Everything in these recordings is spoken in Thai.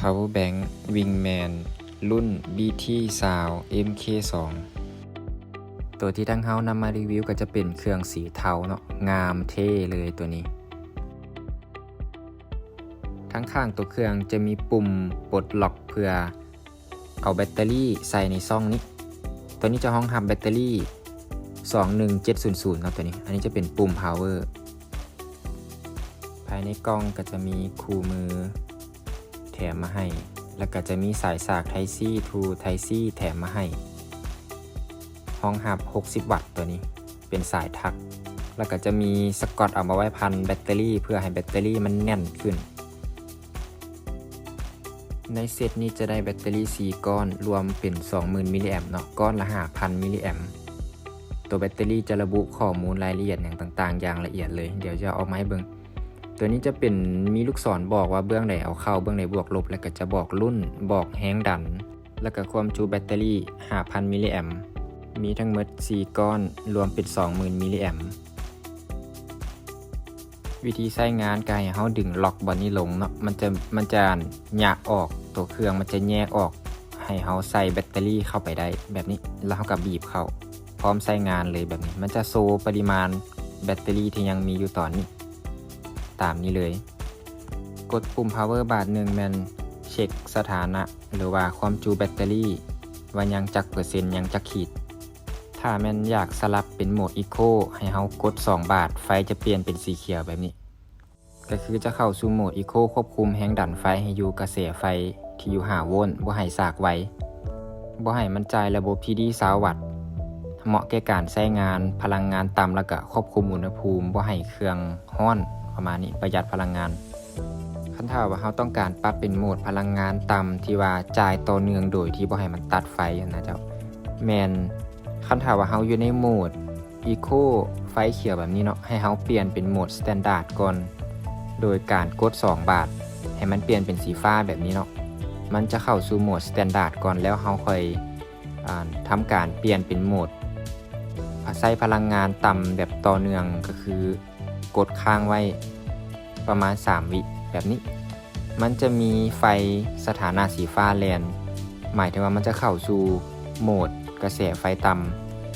Power Bank Wingman รุ่น BT Sound MK2 ตัวที่ทั้งเฮานำมารีวิวก็จะเป็นเครื่องสีเทาเนาะงามเท่เลยตัวนี้ทั้งข้างตัวเครื่องจะมีปุ่มปลดล็อกเพื่อเอาแบตเตอรี่ใส่ในซ่องนี้ตัวนี้จะรองรับแบตเตอรี่21700เนาะตัวนี้อันนี้จะเป็นปุ่ม power ภายในกล่องก็จะมีคู่มือแถมมาให้แล้วก็จะมีสายสาก Type C to Type C แถมมาให้รองรับ60 วัตต์ตัวนี้เป็นสายทักแล้วก็จะมีสกอตเอามาไว้พันแบตเตอรี่เพื่อให้แบตเตอรี่มันแน่นขึ้นในเซตนี้จะได้แบตเตอรี่4ก้อนรวมเป็น 20,000 มิลลิแอมป์เนาะก้อนละ 5,000 มิลลิแอมป์ตัวแบตเตอรี่จะระบุข้อมูลรายละเอียดอย่างต่างๆอย่างละเอียดเลยเดี๋ยวจะเอามาให้เบิ่งตัวนี้จะเป็นมีลูกศรบอกว่าเบื้องไหนเอาเข้าเบื้องไหนบวกลบแล้วก็จะบอกรุ่นบอกแฮงดันแล้วก็ความจุแบตเตอรี่ 5,000 มิลลิแอมป์มีทั้งหมด4ก้อนรวมเป็น 20,000 มิลลิแอมป์วิธีใช้งานก็ให้เฮาดึงล็อกบอนนี้ลงเนาะมันจะหยะออกตัวเครื่องมันจะแยกออกให้เฮาใส่แบตเตอรี่เข้าไปได้แบบนี้แล้วเฮาก็บีบเข้าพร้อมใช้งานเลยแบบนี้มันจะโชว์ปริมาณแบตเตอรี่ที่ยังมีอยู่ตอนนี้ตามนี้เลยกดปุ่ม power บาทหนึ่งแมันเช็คสถานะหรือว่าความจุแบตเตอรี่ว่ายังจักเปอร์เซ็นต์ยังจักขีดถ้าแมันอยากสลับเป็นโหมด Eco ให้เฮากด2 บาทไฟจะเปลี่ยนเป็นสีเขียวแบบนี้ก็คือจะเข้าสู่โหมด Eco ควบคุมแรงดันไฟให้อยู่กระแสไฟที่อยู่5 โวลต์บ่ให้สากไว้บ่ให้มันจ่ายระบบ PD 20 วัตต์เหมาะแก่การใช้งานพลังงานต่ำแล้วก็ควบคุมอุณหภูมิบ่ให้เครื่องร้อนประมาณนี้ประหยัดพลังงานคันถ้าว่าเราต้องการปรับเป็นโหมดพลังงานต่ำที่ว่าจ่ายต่อเนื่องโดยที่บ่ให้มันตัดไฟนะเจ้าแมนคันถ้าว่าเราอยู่ในโหมด Eco ไฟเขียวแบบนี้เนาะให้เราเปลี่ยนเป็นโหมด Standard ก่อนโดยการกด2 บาทให้มันเปลี่ยนเป็นสีฟ้าแบบนี้เนาะมันจะเข้าสู่โหมด Standard ก่อนแล้วเราค่อยทำการเปลี่ยนเป็นโหมดใช้พลังงานต่ำแบบต่อเนื่องก็คือกดค้างไว้ประมาณ3 วิแบบนี้มันจะมีไฟสถานะสีฟ้าแลนหมายถึงว่ามันจะเข้าสู่โหมดกระแสไฟต่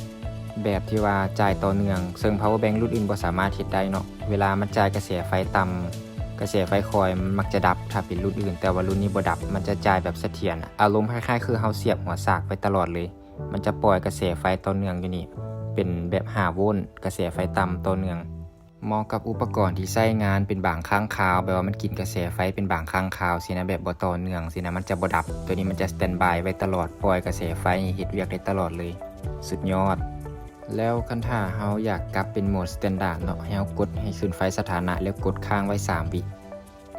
ำแบบที่ว่าจ่ายต่อเนื่องซึ่ง power bank รุ่นอื่นบ่สามารถเฮ็ดได้เนาะเวลามันจ่ายกระแสไฟต่ำกระแสไฟคอยมันมักจะดับถ้าเป็นรุ่นอื่นแต่ว่ารุ่นนี้บ่ดับมันจะจ่ายแบบเสถียรอารมณ์คล้ายๆคือเฮาเสียบหัวสากไปตลอดเลยมันจะปล่อยกระแสไฟต่อเนื่องอยู่นี่เป็นแบบ5 โวลต์กระแสไฟต่ำต่อเนื่องเหมาะกับอุปกรณ์ที่ใช้งานเป็นบางครั้งคราวแบบว่ามันกินกระแสไฟเป็นบางครั้งคราวสินะแบบบ่ต่อเนื่องสินะมันจะบ่ดับตัวนี้มันจะสแตนบายไว้ตลอดปล่อยกระแสไฟเฮ็ดเวียกได้ตลอดเลยสุดยอดแล้วคันถ้าเฮาอยากกลับเป็นโหมดสแตนดาร์ดเนาะให้เฮากดให้ขึ้นไฟสถานะแล้วกดค้างไว้3 วิ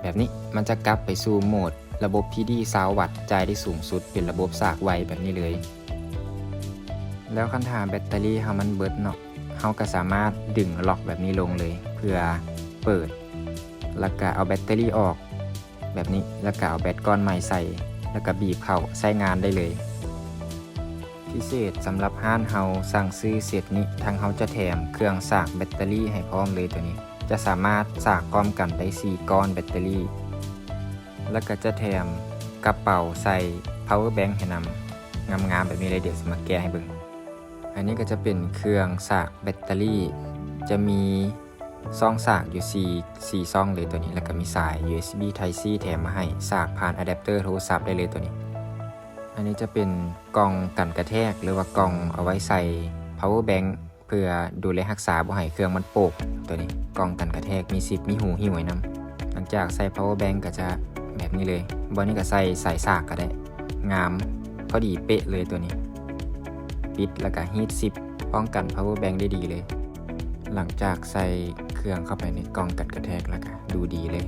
แบบนี้มันจะกลับไปสู่โหมดระบบ PD 20 วัตต์จ่ายได้สูงสุดเป็นระบบสากไวแบบนี้เลยแล้วคันถ้าแบตเตอรี่เฮามันเบิดเนาะเราก็สามารถดึงล็อกแบบนี้ลงเลยเพื่อเปิดแล้วก็เอาแบตเตอรี่ออกแบบนี้แล้วก็เอาแบตก้อนใหม่ใส่แล้วก็บีบเข้าใช้งานได้เลยพิเศษสำหรับห้านเฮาสั่งซื้อเซตนี้ทางเฮาจะแถมเครื่องสากแบตเตอรี่ให้พร้อมเลยตัวนี้จะสามารถสากพร้อมกันได้4 ก้อนแบตเตอรี่แล้วก็จะแถมกระเป๋าใส่ power bank ให้นำงามๆแบบนี้เลยเดี๋ยวมาแกะให้เบิ่งอันนี้ก็จะเป็นเครื่องสากแบตเตอรี่จะมีซองสากอยู่4ซองเลยตัวนี้แล้วก็มีสาย USB Type C แถมมาให้สากผ่านอะแดปเตอร์โทรศัพท์ได้เลยตัวนี้อันนี้จะเป็นกล่องกันกระแทกหรือว่ากล่องเอาไว้ใส่ power bank เพื่อดูแลรักษาบ่ให้เครื่องมันโปกตัวนี้กล่องกันกระแทกมีซิปมีหูหิ้วไว้นำหลังจากใส่ power bank ก็จะแบบนี้เลยบนนี้ก็ใส่สายสากก็ได้งามพอดีเป๊ะเลยตัวนี้ปิดแล้วก็ฮีทซิปป้องกัน power bank ได้ดีเลยหลังจากใส่เครื่องเข้าไปในกล่องกันกระแทกแล้วก็ดูดีเลย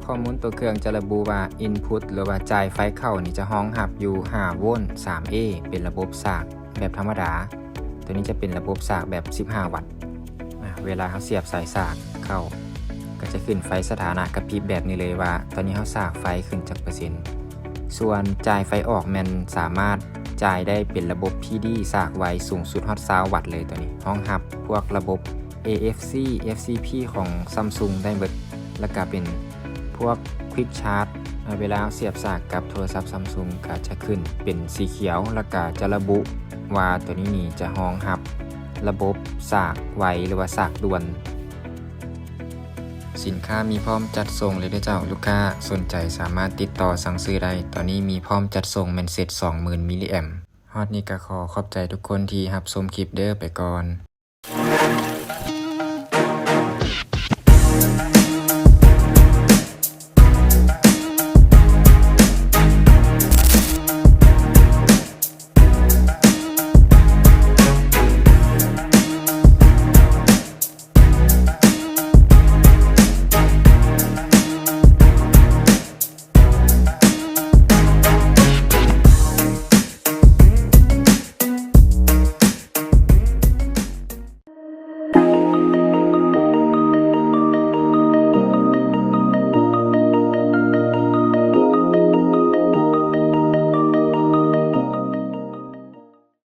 ข้อมูลตัวเครื่องจะระบุว่า input หรือว่าจ่ายไฟเข้านี่จะรองรับอยู่5 โวลต์ 3A เป็นระบบสากแบบธรรมดาตัวนี้จะเป็นระบบสากแบบ15 วัตต์เวลาเขาเสียบสายสากเข้าก็จะขึ้นไฟสถานะกระพริบแบบนี้เลยว่าตอนนี้เขาสากไฟขึ้นจากเปอร์เซ็นต์ส่วนจ่ายไฟออกมันสามารถจ่ายได้เป็นระบบ PD สากไวสูงสุดฮอต20 วัตต์เลยตัวนี้รองรับพวกระบบ AFC FCP ของ Samsung ได้เบิดแล้วก็เป็น พวก Quick Charge เวลาเสียบสากกับโทรศัพท์ Samsung ก็จะขึ้นเป็นสีเขียวแล้วก็จะระบุว่าตัวนี้นี่จะรองรับระบบสากไวหรือว่าสากด่วนสินค้ามีพร้อมจัดส่งเลยเด้อเจ้าลูกค้าสนใจสามารถติดต่อสั่งซื้อได้ตอนนี้มีพร้อมจัดส่งแม่นเซ็ต 20,000 มิลลิแอมป์ฮอดนี้ก็ขอบใจทุกคนที่รับชมคลิปเด้อไปก่อน